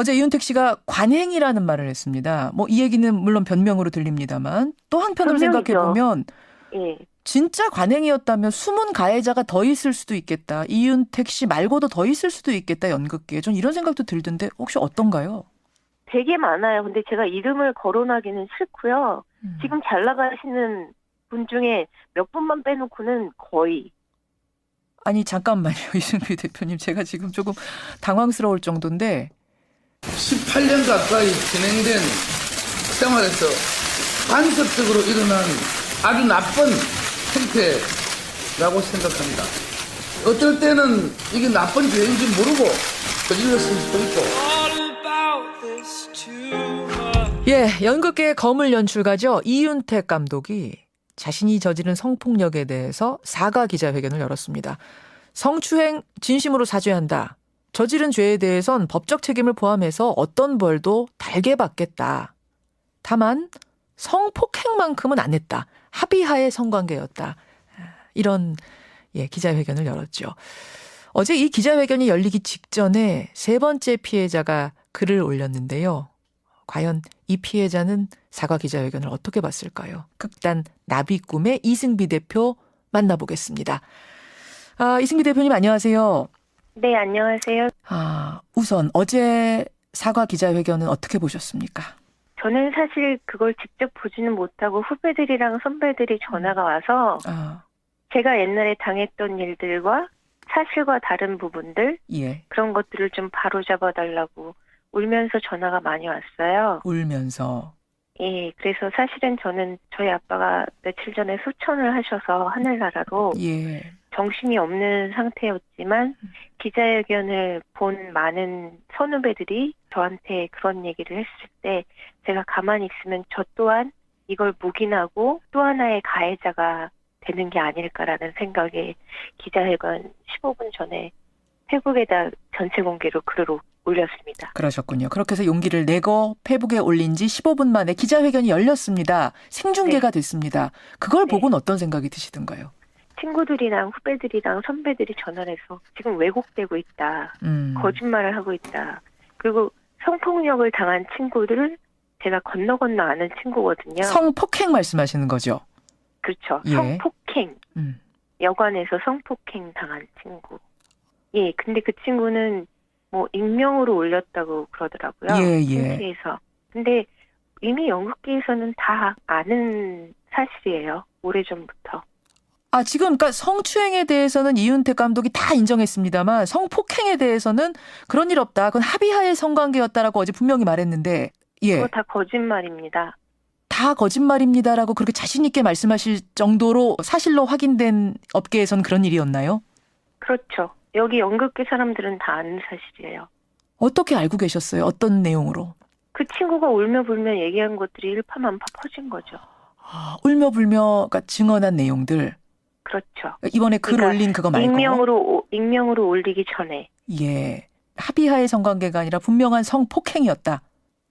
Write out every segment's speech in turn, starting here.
어제 이윤택 씨가 관행이라는 말을 했습니다. 뭐 이 얘기는 물론 변명으로 들립니다만 또 한편으로 생각해 변명이죠. 보면 예. 진짜 관행이었다면 숨은 가해자가 더 있을 수도 있겠다. 이윤택 씨 말고도 더 있을 수도 있겠다. 연극계에. 전 이런 생각도 들던데 혹시 어떤가요? 되게 많아요. 근데 제가 이름을 거론하기는 싫고요. 음. 지금 잘 나가시는 분 중에 몇 분만 빼놓고는 거의. 아니 잠깐만요. 이승필 대표님 제가 지금 조금 당황스러울 정도인데 18년 가까이 진행된 생활에서 간섭적으로 일어난 아주 나쁜 행태라고 생각합니다. 어떨 때는 이게 나쁜 죄인지 모르고 저질렀을 수도 있고. 예, 연극계의 거물 연출가죠. 이윤택 감독이 자신이 저지른 성폭력에 대해서 사과 기자회견을 열었습니다. 성추행 진심으로 사죄한다. 저지른 죄에 대해선 법적 책임을 포함해서 어떤 벌도 달게 받겠다. 다만 성폭행만큼은 안 했다. 합의하에 성관계였다. 이런 기자회견을 열었죠. 어제 이 기자회견이 열리기 직전에 세 번째 피해자가 글을 올렸는데요. 과연 이 피해자는 사과 기자회견을 어떻게 봤을까요? 극단 나비꿈의 이승비 대표 만나보겠습니다. 이승비 대표님 안녕하세요. 네, 안녕하세요. 우선 어제 사과 기자회견은 어떻게 보셨습니까? 저는 사실 그걸 직접 보지는 못하고 후배들이랑 선배들이 전화가 와서 제가 옛날에 당했던 일들과 사실과 다른 부분들 예. 그런 것들을 좀 바로잡아달라고 울면서 전화가 많이 왔어요. 울면서. 예, 그래서 사실은 저는 저희 아빠가 며칠 전에 소천을 하셔서 하늘나라로 예. 정신이 없는 상태였지만 기자회견을 본 많은 선후배들이 저한테 그런 얘기를 했을 때 제가 가만히 있으면 저 또한 이걸 묵인하고 또 하나의 가해자가 되는 게 아닐까라는 생각에 기자회견 15분 전에 페북에다 전체 공개로 글을 올렸습니다. 그러셨군요. 그렇게 해서 용기를 내고 페북에 올린 지 15분 만에 기자회견이 열렸습니다. 생중계가 됐습니다. 그걸 보고는 어떤 생각이 드시던가요? 친구들이랑 후배들이랑 선배들이 전화를 해서 지금 왜곡되고 있다. 거짓말을 하고 있다. 그리고 성폭력을 당한 친구들을 제가 건너 아는 친구거든요. 성폭행 말씀하시는 거죠? 그렇죠. 예. 성폭행. 여관에서 성폭행 당한 친구. 예, 근데 그 친구는 뭐 익명으로 올렸다고 그러더라고요. 창피해서. 근데 이미 연극계에서는 다 아는 사실이에요. 오래전부터. 지금 그러니까 성추행에 대해서는 이윤택 감독이 다 인정했습니다만 성폭행에 대해서는 그런 일 없다. 그건 합의하에 성관계였다라고 어제 분명히 말했는데 그거 다 거짓말입니다. 다 거짓말입니다라고 그렇게 자신 있게 말씀하실 정도로 사실로 확인된 업계에서는 그런 일이었나요? 그렇죠. 여기 연극계 사람들은 다 아는 사실이에요. 어떻게 알고 계셨어요? 어떤 내용으로? 그 친구가 울며불며 얘기한 것들이 일파만파 퍼진 거죠. 울며불며 그러니까 증언한 내용들. 그렇죠. 이번에 글 올린 그거 말고. 익명으로 올리기 전에. 예. 합의하의 성관계가 아니라 분명한 성폭행이었다.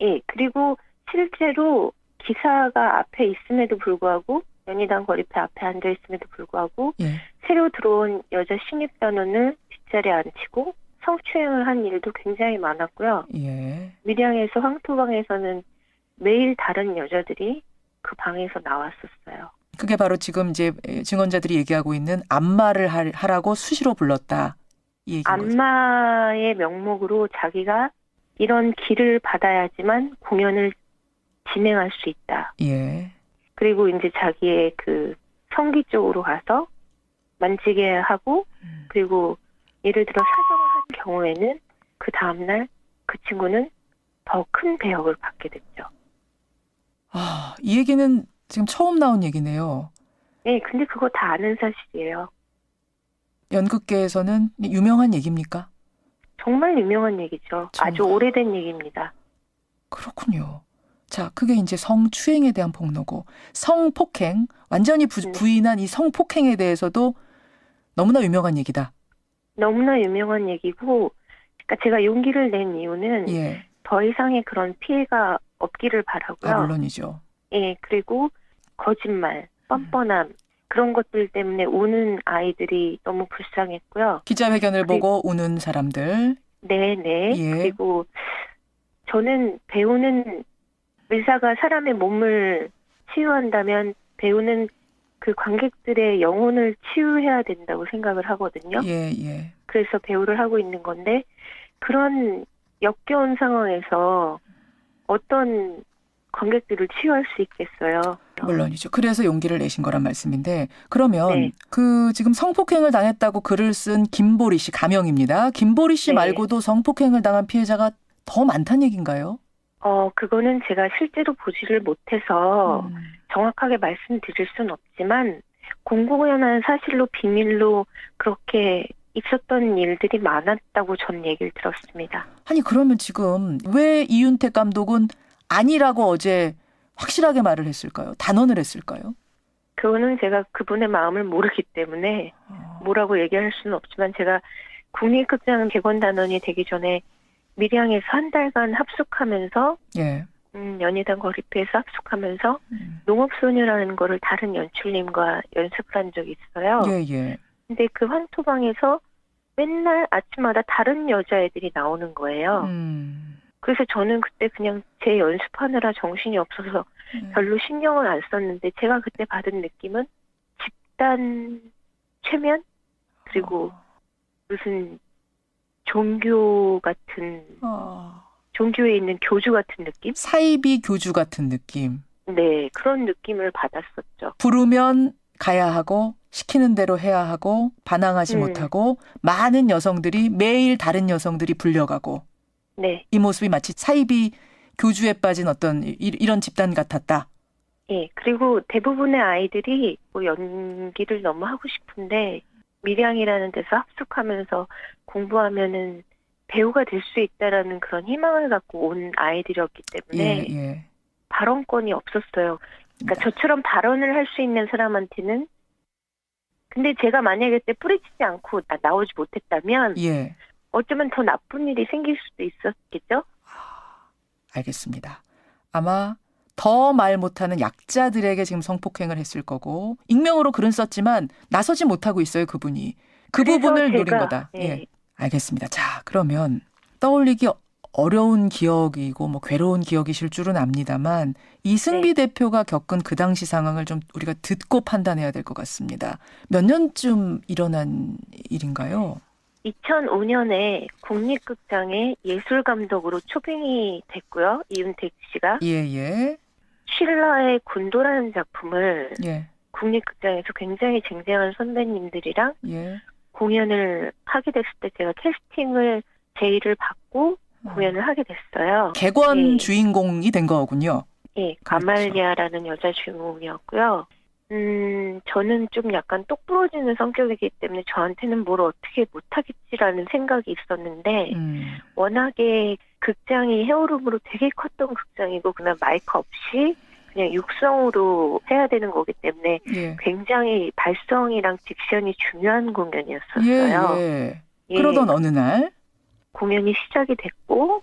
예. 그리고 실제로 기사가 앞에 있음에도 불구하고 연희당 거리패 앞에 앉아 있음에도 불구하고 새로 들어온 여자 신입단원을 뒷자리에 앉히고 성추행을 한 일도 굉장히 많았고요. 예. 밀양에서 황토방에서는 매일 다른 여자들이 그 방에서 나왔었어요. 그게 바로 지금 이제 증언자들이 얘기하고 있는 안마를 하라고 수시로 불렀다. 이 얘기인 거죠. 안마의 명목으로 자기가 이런 길을 받아야지만 공연을 진행할 수 있다. 예. 그리고 이제 자기의 그 성기 쪽으로 가서 만지게 하고 그리고 예를 들어 사정을 한 경우에는 그 다음날 그 친구는 더 큰 배역을 받게 됐죠. 이 얘기는 지금 처음 나온 얘기네요. 네, 근데 그거 다 아는 사실이에요. 연극계에서는 유명한 얘기입니까? 정말 유명한 얘기죠. 아주 오래된 얘기입니다. 그렇군요. 자, 그게 이제 성추행에 대한 폭로고 성폭행, 완전히 부인한 이 성폭행에 대해서도 너무나 유명한 얘기다. 너무나 유명한 얘기고 그러니까 제가 용기를 낸 이유는 더 이상의 그런 피해가 없기를 바라고요. 물론이죠. 예, 그리고 거짓말, 뻔뻔함 그런 것들 때문에 우는 아이들이 너무 불쌍했고요. 기자회견을 보고 우는 사람들. 네네. 그리고 저는 배우는 의사가 사람의 몸을 치유한다면 배우는 그 관객들의 영혼을 치유해야 된다고 생각을 하거든요. 예, 예. 그래서 배우를 하고 있는 건데 그런 역겨운 상황에서 어떤 관객들을 치유할 수 있겠어요. 물론이죠. 그래서 용기를 내신 거란 말씀인데 그러면 네. 그 지금 성폭행을 당했다고 글을 쓴 김보리 씨 가명입니다. 김보리 씨 네. 말고도 성폭행을 당한 피해자가 더 많다는 얘기인가요? 그거는 제가 실제로 보지를 못해서 정확하게 말씀드릴 수는 없지만 공공연한 사실로 비밀로 그렇게 있었던 일들이 많았다고 전 얘기를 들었습니다. 아니 그러면 지금 왜 이윤택 감독은 아니라고 어제 확실하게 말을 했을까요? 단언을 했을까요? 그거는 제가 그분의 마음을 모르기 때문에 뭐라고 얘기할 수는 없지만 제가 국립극장 개관단원이 되기 전에 밀양에서 한 달간 합숙하면서 예. 연희당 거리표에서 합숙하면서 농업소녀라는 거를 다른 연출님과 연습을 한 적이 있어요. 예, 예. 근데 그 환토방에서 맨날 아침마다 다른 여자애들이 나오는 거예요. 그래서 저는 그때 그냥 제 연습하느라 정신이 없어서 별로 신경을 안 썼는데 제가 그때 받은 느낌은 집단 최면? 그리고 무슨 종교 같은 종교에 있는 교주 같은 느낌? 사이비 교주 같은 느낌. 네, 그런 느낌을 받았었죠. 부르면 가야 하고 시키는 대로 해야 하고 반항하지 못하고 많은 여성들이 매일 다른 여성들이 불려가고 네. 이 모습이 마치 사이비 교주에 빠진 어떤 이런 집단 같았다. 예, 그리고 대부분의 아이들이 뭐 연기를 너무 하고 싶은데 밀양이라는 데서 합숙하면서 공부하면은 배우가 될 수 있다라는 그런 희망을 갖고 온 아이들이었기 때문에 예, 예. 발언권이 없었어요. 그러니까 저처럼 발언을 할 수 있는 사람한테는 근데 제가 만약에 그때 뿌리치지 않고 나오지 못했다면 예. 어쩌면 더 나쁜 일이 생길 수도 있었겠죠? 알겠습니다. 아마 더 말 못하는 약자들에게 지금 성폭행을 했을 거고 익명으로 글은 썼지만 나서지 못하고 있어요. 그분이. 그 부분을 노린 거다. 예. 알겠습니다. 자, 그러면 떠올리기 어려운 기억이고 뭐 괴로운 기억이실 줄은 압니다만 이승비 대표가 겪은 그 당시 상황을 좀 우리가 듣고 판단해야 될 것 같습니다. 몇 년쯤 일어난 일인가요? 2005년에 국립극장의 예술감독으로 초빙이 됐고요. 이윤택 씨가. 예. 쉴러의 군도라는 작품을 예. 국립극장에서 굉장히 쟁쟁한 선배님들이랑 예. 공연을 하게 됐을 때 제가 캐스팅을 제의를 받고 공연을 하게 됐어요. 객원 주인공이 된 거군요. 예, 그렇죠. 아말리아라는 여자 주인공이었고요. 저는 좀 약간 똑 부러지는 성격이기 때문에 저한테는 뭘 어떻게 못하겠지라는 생각이 있었는데 워낙에 극장이 헤어룸으로 되게 컸던 극장이고 그냥 마이크 없이 그냥 육성으로 해야 되는 거기 때문에 예. 굉장히 발성이랑 딕션이 중요한 공연이었었어요. 예. 그러던 어느 날 공연이 시작이 됐고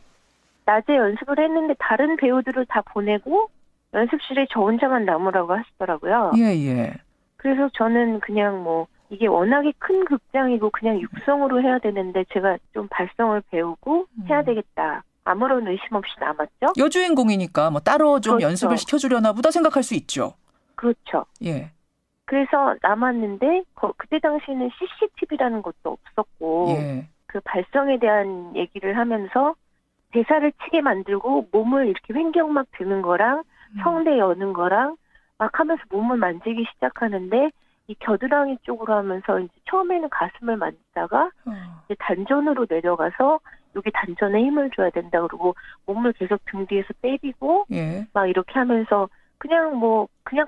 낮에 연습을 했는데 다른 배우들을 다 보내고 연습실에 저 혼자만 남으라고 하시더라고요. 예. 그래서 저는 그냥 뭐 이게 워낙에 큰 극장이고 그냥 육성으로 해야 되는데 제가 좀 발성을 배우고 해야 되겠다. 아무런 의심 없이 남았죠. 여주인공이니까 뭐 따로 좀 그렇죠. 연습을 시켜주려나 보다 생각할 수 있죠. 그렇죠. 예. 그래서 남았는데 그때 당시에는 CCTV라는 것도 없었고 예. 그 발성에 대한 얘기를 하면서 대사를 치게 만들고 몸을 이렇게 횡격 막 드는 거랑 성대 여는 거랑 막 하면서 몸을 만지기 시작하는데 이 겨드랑이 쪽으로 하면서 이제 처음에는 가슴을 만지다가 이제 단전으로 내려가서 여기 단전에 힘을 줘야 된다 그러고 몸을 계속 등 뒤에서 때리고 예. 막 이렇게 하면서 그냥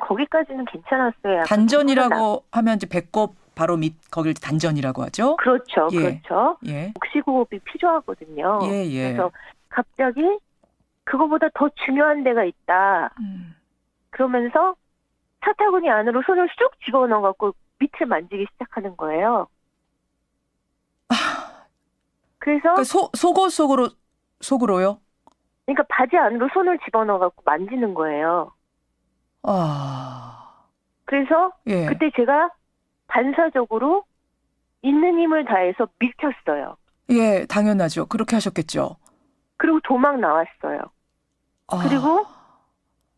거기까지는 괜찮았어요. 약간 단전이라고 하면 이제 배꼽 바로 밑 거길 단전이라고 하죠. 그렇죠. 예. 그렇죠. 예. 복식호흡이 필요하거든요. 예. 그래서 갑자기 그거보다 더 중요한 데가 있다. 그러면서 사타구니 안으로 손을 쑥 집어넣어갖고 밑을 만지기 시작하는 거예요. 그래서 그러니까 속으로요? 그러니까 바지 안으로 손을 집어넣어갖고 만지는 거예요. 그래서 예. 그때 제가 반사적으로 있는 힘을 다해서 밀켰어요. 예, 당연하죠. 그렇게 하셨겠죠. 그리고 도망 나왔어요. 그리고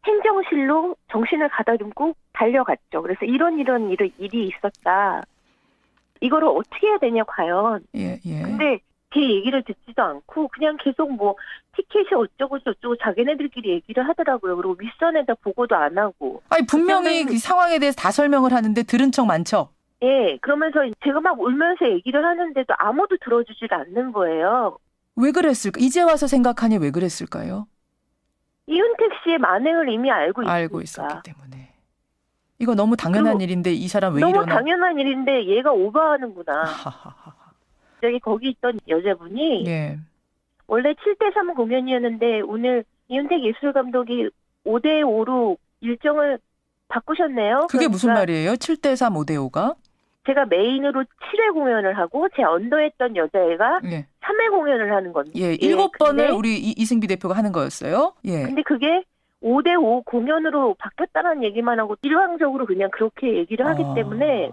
행정실로 정신을 가다듬고 달려갔죠. 그래서 이런 일이 있었다. 이거를 어떻게 해야 되냐 과연. 예. 근데 걔 얘기를 듣지도 않고 그냥 계속 뭐 티켓이 어쩌고 저쩌고 자기네들끼리 얘기를 하더라고요. 그리고 윗선에다 보고도 안 하고. 아니 분명히 그 상황에 대해서 다 설명을 하는데 들은 척 많죠. 예, 그러면서 제가 막 울면서 얘기를 하는데도 아무도 들어주질 않는 거예요. 왜 그랬을까? 이제 와서 생각하니 왜 그랬을까요? 이윤택 씨의 만행을 이미 알고 알고 있으니까. 있었기 때문에. 이거 너무 당연한 그리고 일인데 이 사람 왜 너무 이러나. 당연한 일인데 얘가 오버하는구나. 하하하하. 저기 거기 있던 여자분이 예. 원래 7대3 공연이었는데 오늘 이윤택 예술감독이 5대5로 일정을 바꾸셨네요. 그게 무슨 그러니까 말이에요? 7대3, 5대5가? 제가 메인으로 7회 공연을 하고 제 언더했던 여자애가 예. 3회 공연을 하는 겁니다. 예, 7번을 근데 우리 이승비 대표가 하는 거였어요. 예. 근데 그게 5대5 공연으로 바뀌었다는 얘기만 하고 일방적으로 그냥 그렇게 얘기를 하기 때문에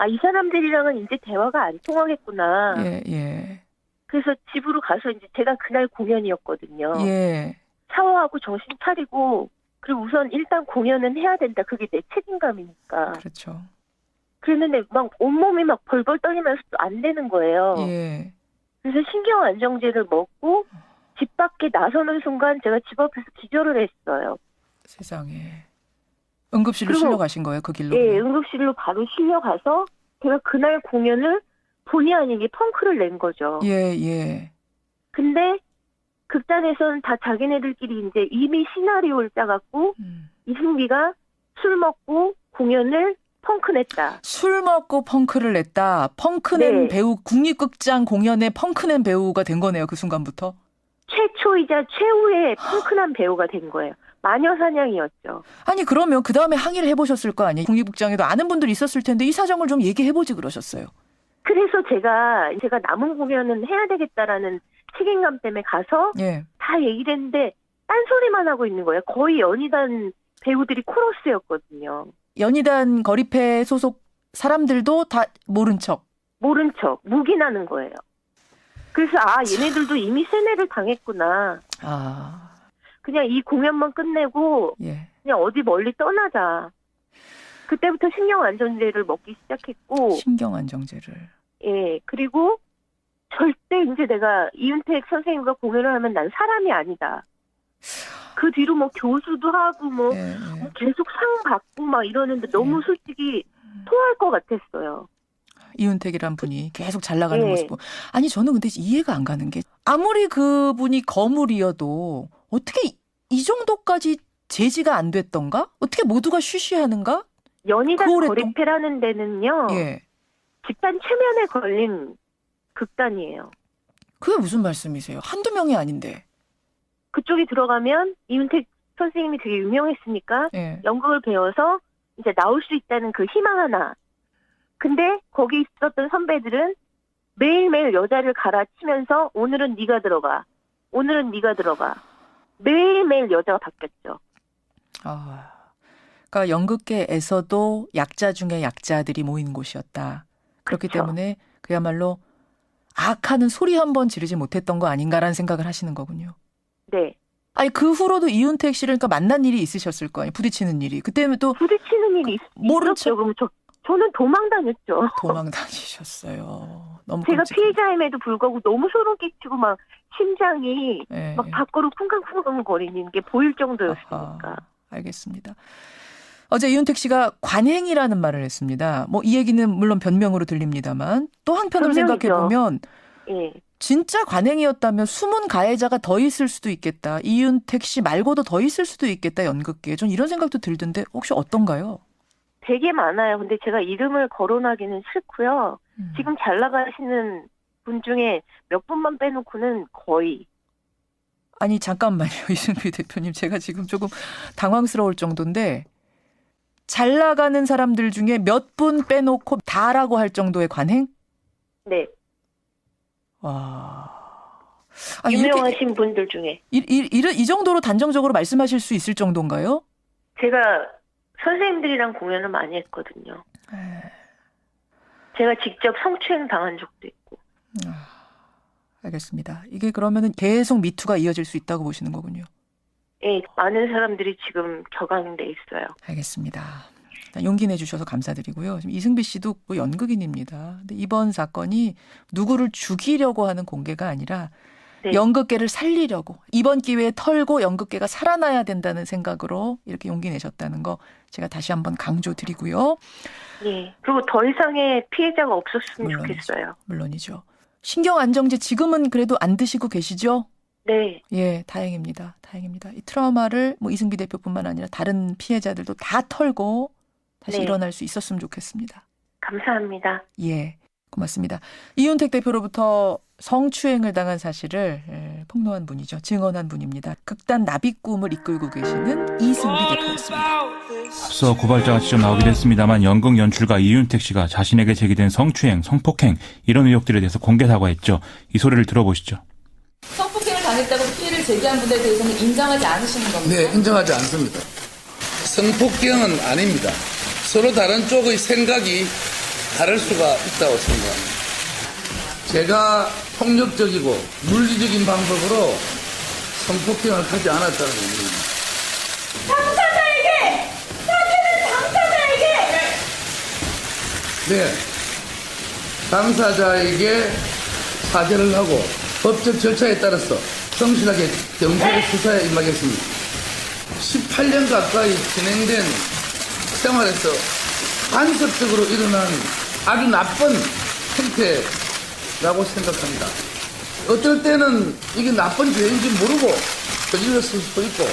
이 사람들이랑은 이제 대화가 안 통하겠구나. 예. 그래서 집으로 가서 이제 제가 그날 공연이었거든요. 예. 샤워하고 정신 차리고 그리고 우선 일단 공연은 해야 된다. 그게 내 책임감이니까. 그렇죠. 그랬는데 막 온몸이 막 벌벌 떨리면서 또 안 되는 거예요. 예. 그래서 신경 안정제를 먹고 집 밖에 나서는 순간 제가 집 앞에서 기절을 했어요. 세상에. 응급실로 그리고- 실려가신 거예요, 그 길로? 예, 응급실로 바로 실려가서 제가 그날 공연을 본의 아니게 펑크를 낸 거죠. 예. 근데 극단에서는 다 자기네들끼리 이제 이미 시나리오를 짜갖고 이승비가 술 먹고 공연을 펑크 냈다. 술 먹고 펑크를 냈다. 펑크낸 네. 배우, 국립극장 공연에 펑크낸 배우가 된 거네요, 그 순간부터. 최초이자 최후의 펑크난 배우가 된 거예요. 마녀사냥이었죠. 아니 그러면 그 다음에 항의를 해보셨을 거 아니에요? 국립극장에도 아는 분들이 있었을 텐데 이 사정을 좀 얘기해보지 그러셨어요. 그래서 제가 남은 공연은 해야 되겠다라는 책임감 때문에 가서 예. 다 얘기를 했는데 딴소리만 하고 있는 거예요. 거의 연희단 배우들이 코러스였거든요. 연희단 거리패 소속 사람들도 다 모른 척. 모른 척 묵인하는 거예요. 그래서 얘네들도 이미 세뇌를 당했구나. 그냥 이 공연만 끝내고 예. 그냥 어디 멀리 떠나자. 그때부터 신경안정제를 먹기 시작했고 신경안정제를. 예, 그리고 절대 이제 내가 이윤택 선생님과 공연을 하면 난 사람이 아니다. 그 뒤로 뭐 교수도 하고 뭐 예. 계속 상 받고 막 이러는데 너무 솔직히 토할 것 같았어요. 이윤택이란 분이 계속 잘 나가는 예. 모습. 아니 저는 근데 이해가 안 가는 게 아무리 그분이 거물이어도 어떻게 이 정도까지 제지가 안 됐던가? 어떻게 모두가 쉬쉬하는가? 연희단 그 오랫동- 거리패라는 데는요. 예. 집단 체면에 걸린 극단이에요. 그게 무슨 말씀이세요? 한두 명이 아닌데. 그쪽에 들어가면 이윤택 선생님이 되게 유명했으니까 예. 연극을 배워서 이제 나올 수 있다는 그 희망 하나. 근데 거기 있었던 선배들은 매일매일 여자를 갈아치면서 오늘은 네가 들어가. 오늘은 네가 들어가. 매일매일 여자가 바뀌었죠. 그러니까 연극계에서도 약자 중에 약자들이 모이는 곳이었다. 그렇기 그쵸. 때문에 그야말로 악하는 소리 한 번 지르지 못했던 거 아닌가라는 생각을 하시는 거군요. 네. 아니 그 후로도 이윤택 씨를 그러니까 만난 일이 있으셨을 거 아니에요. 부딪히는 일이. 그때는 또 부딪히는 일이 모른 있었죠. 그럼 저는 도망 다녔죠. 도망 다니셨어요. 너무 제가 끔찍해. 피해자임에도 불구하고 너무 소름 끼치고 막 심장이 예. 막 밖으로 쿵쾅쿵쾅 거리는 게 보일 정도였으니까. 아하, 알겠습니다. 어제 이윤택 씨가 관행이라는 말을 했습니다. 뭐 이 얘기는 물론 변명으로 들립니다만 또 한편으로 변명이죠. 생각해 보면 예. 진짜 관행이었다면 숨은 가해자가 더 있을 수도 있겠다. 이윤택 씨 말고도 더 있을 수도 있겠다. 연극계에. 전 이런 생각도 들던데 혹시 어떤가요? 되게 많아요. 근데 제가 이름을 거론하기는 싫고요. 지금 잘 나가시는 분 중에 몇 분만 빼놓고는 거의. 아니 잠깐만요. 이승비 대표님 제가 지금 조금 당황스러울 정도인데 잘 나가는 사람들 중에 몇 분 빼놓고 다라고 할 정도의 관행? 네. 와. 유명하신 분들 중에. 이 정도로 단정적으로 말씀하실 수 있을 정도인가요? 제가 선생님들이랑 공연을 많이 했거든요. 제가 직접 성추행 당한 적도 있고. 알겠습니다. 이게 그러면은 계속 미투가 이어질 수 있다고 보시는 거군요. 예, 많은 사람들이 지금 격앙돼 있어요. 알겠습니다. 일단 용기 내주셔서 감사드리고요. 지금 이승비 씨도 뭐 연극인입니다. 근데 이번 사건이 누구를 죽이려고 하는 공개가 아니라 네. 연극계를 살리려고 이번 기회에 털고 연극계가 살아나야 된다는 생각으로 이렇게 용기 내셨다는 거 제가 다시 한번 강조드리고요. 예. 그리고 더 이상의 피해자가 없었으면 물론이죠. 좋겠어요. 물론이죠. 신경안정제 지금은 그래도 안 드시고 계시죠? 네. 예, 다행입니다. 다행입니다. 이 트라우마를 뭐 이승비 대표뿐만 아니라 다른 피해자들도 다 털고 다시 네. 일어날 수 있었으면 좋겠습니다. 감사합니다. 예, 고맙습니다. 이윤택 대표로부터 성추행을 당한 사실을 폭로한 분이죠. 증언한 분입니다. 극단 나비꿈을 이끌고 계시는 이승비 대표였습니다. 앞서 고발자가 직접 나오기도 했습니다만 연극 연출가 이윤택 씨가 자신에게 제기된 성추행, 성폭행 이런 의혹들에 대해서 공개 사과했죠. 이 소리를 들어보시죠. 성폭행을 당했다고 피해를 제기한 분에 대해서는 인정하지 않으시는 겁니까? 네, 인정하지 않습니다. 성폭행은 아닙니다. 서로 다른 쪽의 생각이 다를 수가 있다고 생각합니다. 제가 폭력적이고 물리적인 방법으로 성폭행을 하지 않았다는 얘기입니다. 당사자에게! 사죄는 당사자에게! 네, 당사자에게 사죄를 하고 법적 절차에 따라서 성실하게 경찰의 수사에 임하겠습니다. 18년 가까이 진행된 생활에서 간섭적으로 일어난 아주 나쁜 행태라고 생각합니다. 어떨 때는 이게 나쁜 죄인지 모르고 저질렀을 수도 있고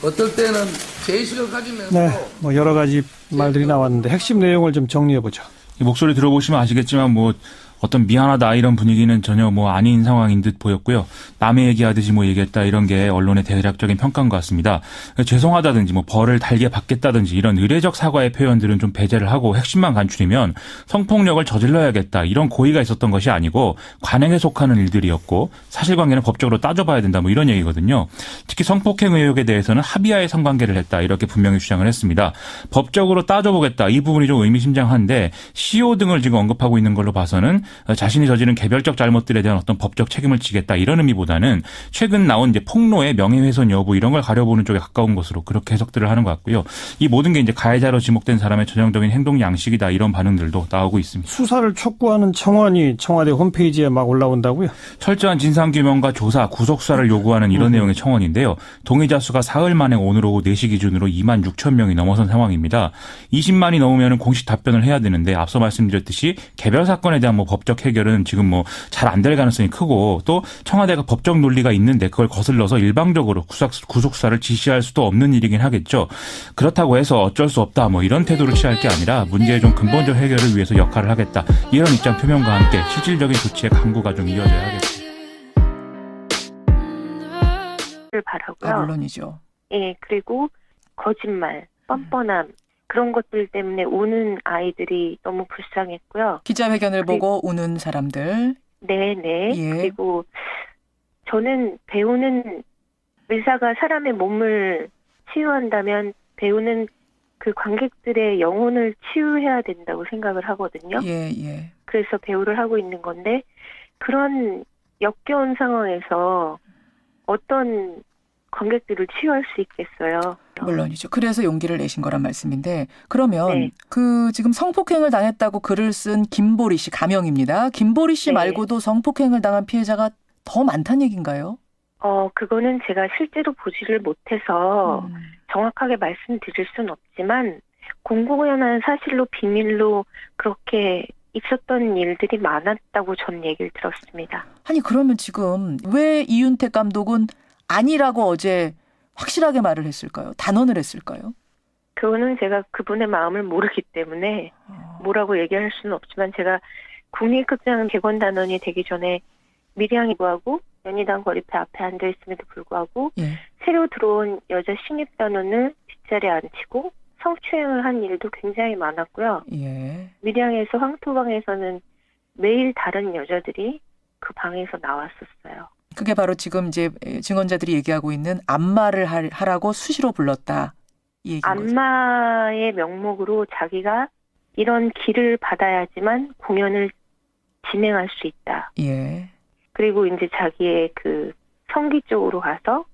어떨 때는 죄의식을 가지면서 네, 뭐 여러 가지 말들이 나왔는데 핵심 내용을 좀 정리해 보죠. 이 목소리 들어보시면 아시겠지만 뭐 어떤 미안하다 이런 분위기는 전혀 뭐 아닌 상황인 듯 보였고요. 남의 얘기하듯이 뭐 얘기했다 이런 게 언론의 대략적인 평가인 것 같습니다. 죄송하다든지 뭐 벌을 달게 받겠다든지 이런 의례적 사과의 표현들은 좀 배제를 하고 핵심만 간추리면 성폭력을 저질러야겠다 이런 고의가 있었던 것이 아니고 관행에 속하는 일들이었고 사실관계는 법적으로 따져봐야 된다 뭐 이런 얘기거든요. 특히 성폭행 의혹에 대해서는 합의하에 성관계를 했다 이렇게 분명히 주장을 했습니다. 법적으로 따져보겠다 이 부분이 좀 의미심장한데 시효 등을 지금 언급하고 있는 걸로 봐서는 자신이 저지른 개별적 잘못들에 대한 어떤 법적 책임을 지겠다 이런 의미보다는 최근 나온 이제 폭로의 명예훼손 여부 이런 걸 가려보는 쪽에 가까운 것으로 그렇게 해석들을 하는 것 같고요. 이 모든 게 이제 가해자로 지목된 사람의 전형적인 행동 양식이다 이런 반응들도 나오고 있습니다. 수사를 촉구하는 청원이 청와대 홈페이지에 막 올라온다고요? 철저한 진상규명과 조사, 구속수사를 요구하는 이런 내용의 청원인데요. 동의자 수가 사흘 만에 오늘 오후 4시 기준으로 2만 6천 명이 넘어선 상황입니다. 20만이 넘으면 공식 답변을 해야 되는데 앞서 말씀드렸듯이 개별 사건에 대한 뭐 법적 해결은 지금 뭐 잘 안 될 가능성이 크고 또 청와대가 법적 논리가 있는데 그걸 거슬러서 일방적으로 구속수사를 지시할 수도 없는 일이긴 하겠죠. 그렇다고 해서 어쩔 수 없다 뭐 이런 태도를 취할 게 아니라 문제의 좀 근본적 해결을 위해서 역할을 하겠다. 이런 입장 표명과 함께 실질적인 조치의 강구가 좀 이어져야 하겠죠. 바라고요. 물론이죠. 예, 그리고 거짓말, 뻔뻔함 그런 것들 때문에 우는 아이들이 너무 불쌍했고요. 기자회견을 보고 우는 사람들. 네네. 예. 그리고 저는 배우는 의사가 사람의 몸을 치유한다면 배우는 그 관객들의 영혼을 치유해야 된다고 생각을 하거든요. 예, 예. 그래서 배우를 하고 있는 건데 그런 역겨운 상황에서 어떤 관객들을 치유할 수 있겠어요. 물론이죠. 그래서 용기를 내신 거란 말씀인데 그러면 네. 그 지금 성폭행을 당했다고 글을 쓴 김보리 씨 가명입니다. 김보리 씨 네. 말고도 성폭행을 당한 피해자가 더 많다는 얘기인가요? 그거는 제가 실제로 보지를 못해서 정확하게 말씀드릴 수는 없지만 공공연한 사실로 비밀로 그렇게 있었던 일들이 많았다고 전 얘기를 들었습니다. 아니 그러면 지금 왜 이윤택 감독은 아니라고 어제 확실하게 말을 했을까요? 단언을 했을까요? 그거는 제가 그분의 마음을 모르기 때문에 뭐라고 얘기할 수는 없지만 제가 국립극장 개관단원이 되기 전에 밀양이구하고 연희당 거리패 앞에 앉아있음에도 불구하고 예. 새로 들어온 여자 신입단원을 뒷자리에 앉히고 성추행을 한 일도 굉장히 많았고요. 예. 밀양에서 황토방에서는 매일 다른 여자들이 그 방에서 나왔었어요. 그게 바로 지금 이제 증언자들이 얘기하고 있는 안마를 하라고 수시로 불렀다. 이 얘기인 거죠. 안마의 명목으로 자기가 이런 길을 받아야지만 공연을 진행할 수 있다. 예. 그리고 이제 자기의 그 성기 쪽으로 가서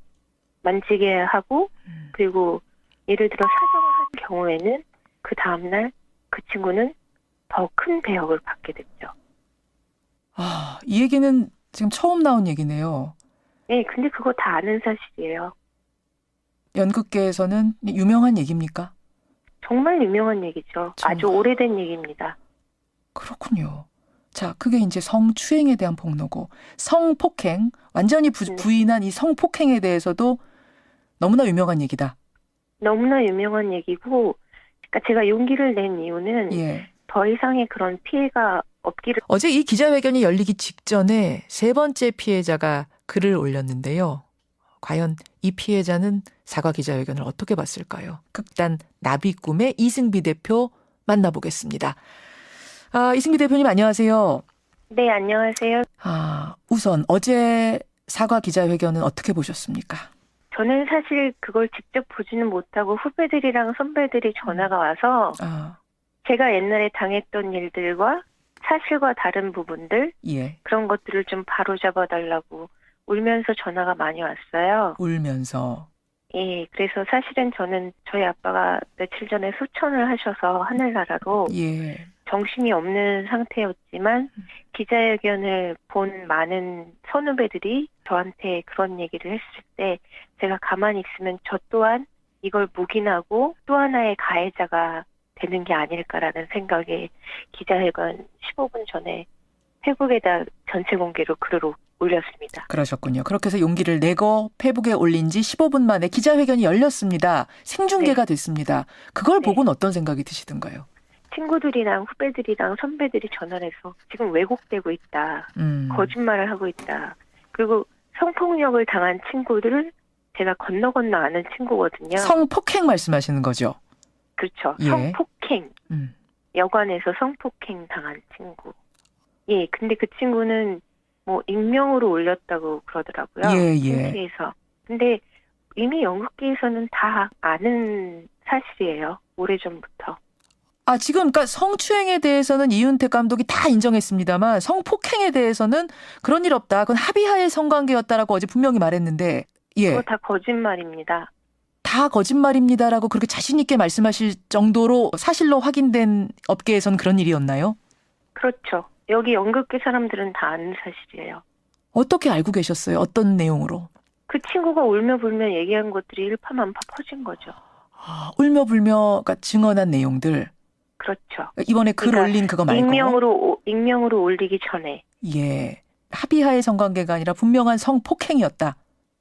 만지게 하고, 그리고 예를 들어 사정을 한 경우에는 그 다음날 그 친구는 더 큰 배역을 받게 됐죠. 아, 이 얘기는 지금 처음 나온 얘기네요. 네, 근데 그거 다 아는 사실이에요. 연극계에서는 유명한 얘기입니까? 정말 유명한 얘기죠. 아주 정말. 오래된 얘기입니다. 그렇군요. 자, 그게 이제 성추행에 대한 폭로고, 성폭행, 완전히 네. 부인한 이 성폭행에 대해서도 너무나 유명한 얘기다. 너무나 유명한 얘기고, 그러니까 제가 용기를 낸 이유는 예. 더 이상의 그런 피해가 없기를. 어제 이 기자회견이 열리기 직전에 세 번째 피해자가 글을 올렸는데요. 과연 이 피해자는 사과 기자회견을 어떻게 봤을까요? 극단 나비 꿈의 이승비 대표 만나보겠습니다. 아, 이승비 대표님 안녕하세요. 네, 안녕하세요. 아, 우선 어제 사과 기자회견은 어떻게 보셨습니까? 저는 사실 그걸 직접 보지는 못하고 후배들이랑 선배들이 전화가 와서 아, 제가 옛날에 당했던 일들과 사실과 다른 부분들, 예. 그런 것들을 좀 바로잡아 달라고 울면서 전화가 많이 왔어요. 울면서. 예, 그래서 사실은 저는 저희 아빠가 며칠 전에 소천을 하셔서 하늘나라로 예. 정신이 없는 상태였지만 기자회견을 본 많은 선후배들이 저한테 그런 얘기를 했을 때 제가 가만히 있으면 저 또한 이걸 묵인하고 또 하나의 가해자가 되는 게 아닐까라는 생각에 기자회견 15분 전에 페북에다 전체 공개로 글을 올렸습니다. 그러셨군요. 그렇게 해서 용기를 내고 페북에 올린 지 15분 만에 기자회견이 열렸습니다. 생중계가 됐습니다. 그걸 네. 보고는 어떤 생각이 드시던가요? 친구들이랑 후배들이랑 선배들이 전화를 해서 지금 왜곡되고 있다. 거짓말을 하고 있다. 그리고 성폭력을 당한 친구들을 제가 건너 아는 친구거든요. 성폭행 말씀하시는 거죠? 그렇죠. 예. 성폭행. 음. 여관에서 성폭행 당한 친구. 예, 근데 그 친구는 뭐 익명으로 올렸다고 그러더라고요. 예, 예. 창피해서. 근데 이미 연극계에서는 다 아는 사실이에요. 오래전부터. 아, 지금 그러니까 성추행에 대해서는 이윤택 감독이 다 인정했습니다만 성폭행에 대해서는 그런 일 없다. 그건 합의하에 성관계였다라고 어제 분명히 말했는데, 예. 그거 다 거짓말입니다. 다 거짓말입니다라고 그렇게 자신 있게 말씀하실 정도로 사실로 확인된 업계에선 그런 일이었나요? 그렇죠. 여기 연극계 사람들은 다 아는 사실이에요. 어떻게 알고 계셨어요? 어떤 내용으로? 그 친구가 울며불며 얘기한 것들이 일파만파 퍼진 거죠. 아, 울며불며 그러니까 증언한 내용들. 그렇죠. 이번에 글 그러니까 올린 그거 말고. 익명으로 올리기 전에. 예. 합의하에 성관계가 아니라 분명한 성폭행이었다.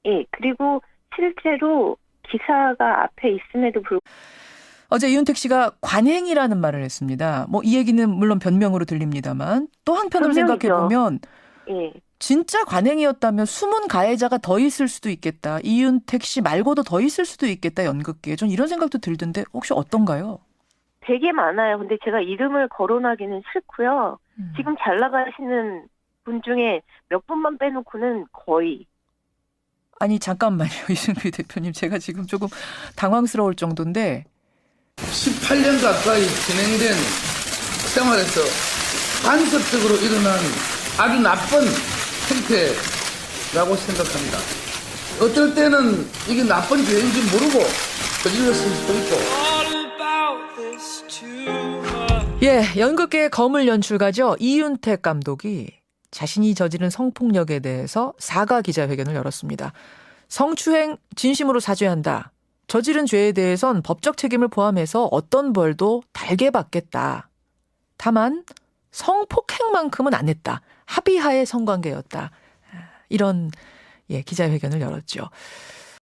예. 그리고 실제로 기사가 앞에 있음에도 불구하고 어제 이윤택 씨가 관행이라는 말을 했습니다. 뭐 이 얘기는 물론 변명으로 들립니다만 또 한편으로 변명이죠. 생각해 보면 예. 진짜 관행이었다면 숨은 가해자가 더 있을 수도 있겠다. 이윤택 씨 말고도 더 있을 수도 있겠다. 연극계에. 전 이런 생각도 들던데 혹시 어떤가요? 되게 많아요. 근데 제가 이름을 거론하기는 싫고요. 지금 잘 나가시는 분 중에 몇 분만 빼놓고는 거의. 아니 잠깐만요. 이승비 대표님 제가 지금 조금 당황스러울 정도인데 18년 가까이 진행된 생활에서 간섭적으로 일어난 아주 나쁜 행태라고 생각합니다. 어떨 때는 이게 나쁜 죄인지 모르고 저질렀을 수도 있고. 예, 연극계의 거물 연출가죠. 이윤택 감독이 자신이 저지른 성폭력에 대해서 사과 기자회견을 열었습니다. 성추행 진심으로 사죄한다. 저지른 죄에 대해선 법적 책임을 포함해서 어떤 벌도 달게 받겠다. 다만 성폭행만큼은 안 했다. 합의하에 성관계였다. 이런 기자회견을 열었죠.